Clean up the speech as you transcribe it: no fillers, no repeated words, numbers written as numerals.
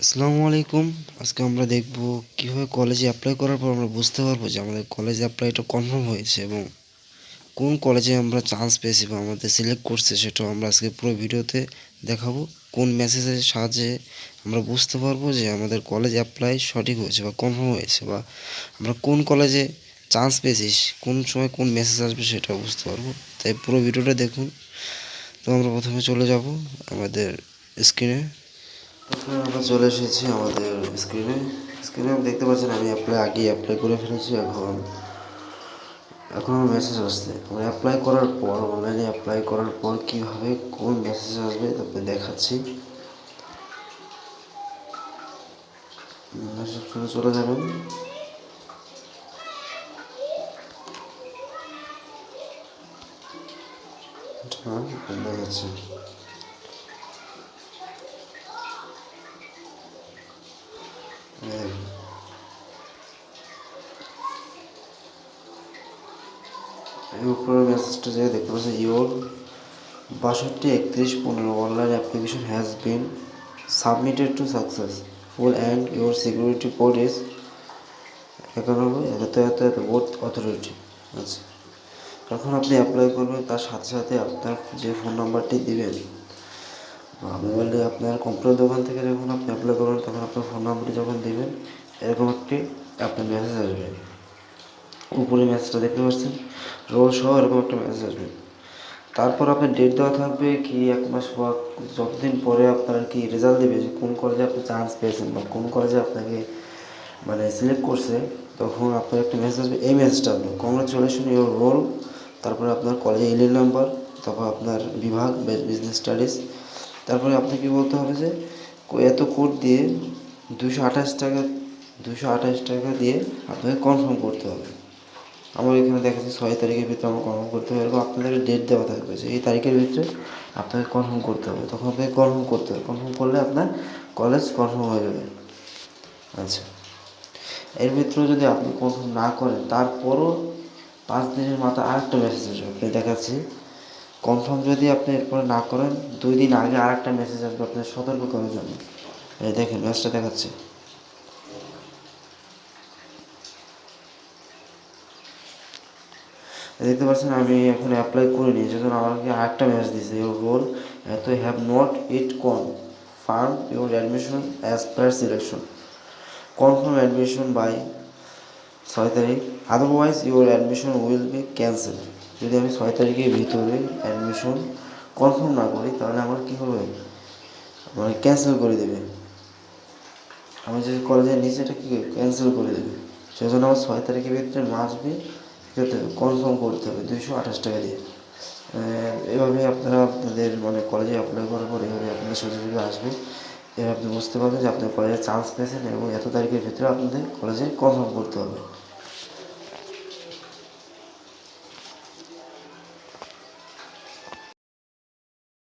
আসসালামু আলাইকুম। আজকে আমরা দেখব কিভাবে কলেজে অ্যাপ্লাই করার পর আমরা বুঝতে পারবো যে আমাদের কলেজ অ্যাপ্লাইটা কনফার্ম হয়েছে এবং কোন কলেজে আমরা চান্স পেয়েছি বা আমাদের সিলেক্ট করছে সেটাও আমরা আজকে পুরো ভিডিওতে দেখাবো। কোন মেসেজের সাহায্যে আমরা বুঝতে পারবো যে আমাদের কলেজ অ্যাপ্লাই সঠিক হয়েছে বা কনফার্ম হয়েছে, বা আমরা কোন কলেজে চান্স পেয়েছি কোন সময় কোন মেসেজ আসবে সেটাও বুঝতে পারবো। তাই পুরো ভিডিওটা দেখুন। তো আমরা প্রথমে চলে যাব আমাদের স্ক্রিনে। এখন আমরা চলে এসেছি আমাদের স্ক্রিনে দেখতে পাচ্ছেন আমি আগেই অ্যাপ্লাই করে ফেলেছি। এখন আমার মেসেজ আসছে। আমরা অ্যাপ্লাই করার পর অনলাইনে অ্যাপ্লাই করার পর কীভাবে কোন মেসেজ আসবে তারপরে দেখাচ্ছি। মেসেজ চলে যাবেন। দেখাচ্ছি এই উপরের মেসেজটা যে দেখতে পাচ্ছেন, your 62-31-15 online application has been submitted to successful and your security code is 91 board authority. আচ্ছা, যখন আপনি অ্যাপ্লাই করবেন তার সাথে সাথে আপনার যে ফোন নাম্বারটি দিবেন বা মোবাইলে আপনার কম্পিউটার দোকান থেকে যখন আপনি অ্যাপ্লাই করবেন তখন আপনার ফোন নাম্বারটি যখন দিবেন এরকম একটি আপনার মেসেজ আসবে। উপরে মেসেজটা দেখতে পাচ্ছেন, রোল সহ এরকম একটা মেসেজ আসবে। তারপর আপনার ডেট দেওয়া থাকবে কি 1 মাস বা যতদিন পরে আপনার কি রেজাল্ট দেবে যে কোন কলেজে আপনি চান্স পেয়েছেন বা কোন কলেজে আপনাকে সিলেক্ট করছে, তখন আপনার একটা মেসেজ আসবে। এই মেসেজটা আপনি কংগ্রাচুলেশন ইউর রোল, তারপরে আপনার কলেজে ইমেল নাম্বার, তারপর আপনার বিভাগ বিজনেস স্টাডিজ, তারপরে আপনাকে বলতে হবে যে এত কোড দিয়ে 228 টাকা দিয়ে আপনাকে কনফার্ম করতে হবে। আমার এখানে দেখাচ্ছে 6 তারিখের ভিতরে আমার কনফার্ম করতে হবে। এরকম আপনাদের ডেট দেওয়া থাকবে যে এই তারিখের ভিতরে আপনাকে কনফার্ম করতে হবে, তখন আপনাকে কনফার্ম করতে হবে। কনফার্ম করলে আপনার কলেজ কনফার্ম হয়ে যাবে। আচ্ছা, এর ভিতরে যদি আপনি কনফার্ম না করেন তারপরও 5 দিনের মাথায় আরেকটা মেসেজ আসবে। আপনি দেখাচ্ছি, কনফার্ম যদি আপনি এরপরে না করেন 2 দিন আগে আরেকটা মেসেজ আসবে আপনার সতর্ক করার জন্য। এই দেখেন মেসেজটা দেখাচ্ছে। দেখতে পাচ্ছেন আমি এখন অ্যাপ্লাই করিনি, সেজন্য আমাকে আরেকটা মেসেজ দিয়েছে, your roll at have not yet confirm your admission as per selection, confirm admission by 6 তারিখ, otherwise your admission will be cancel. যদি আমি 6 তারিখের ভিতরে অ্যাডমিশন কনফার্ম না করি তাহলে আমার কী হবে, ক্যান্সেল করে দেবে। আমি যে কলেজে নিচে এটা কী ক্যান্সেল করে দেবে। সেজন্য আমার 6 তারিখের ভিতরে মাসবে কনফার্ম করতে হবে 228 টাকা দিয়ে। এভাবে আপনারা আপনাদের কলেজে অ্যাপ্লাই করার পর এভাবে আপনাদের সোজাসুজি আসবে। এভাবে আপনি বুঝতে পারবেন যে আপনার কলেজে চান্স পেয়েছেন এবং এত তারিখের ভিতরে আপনাদের কলেজে কনফার্ম করতে হবে।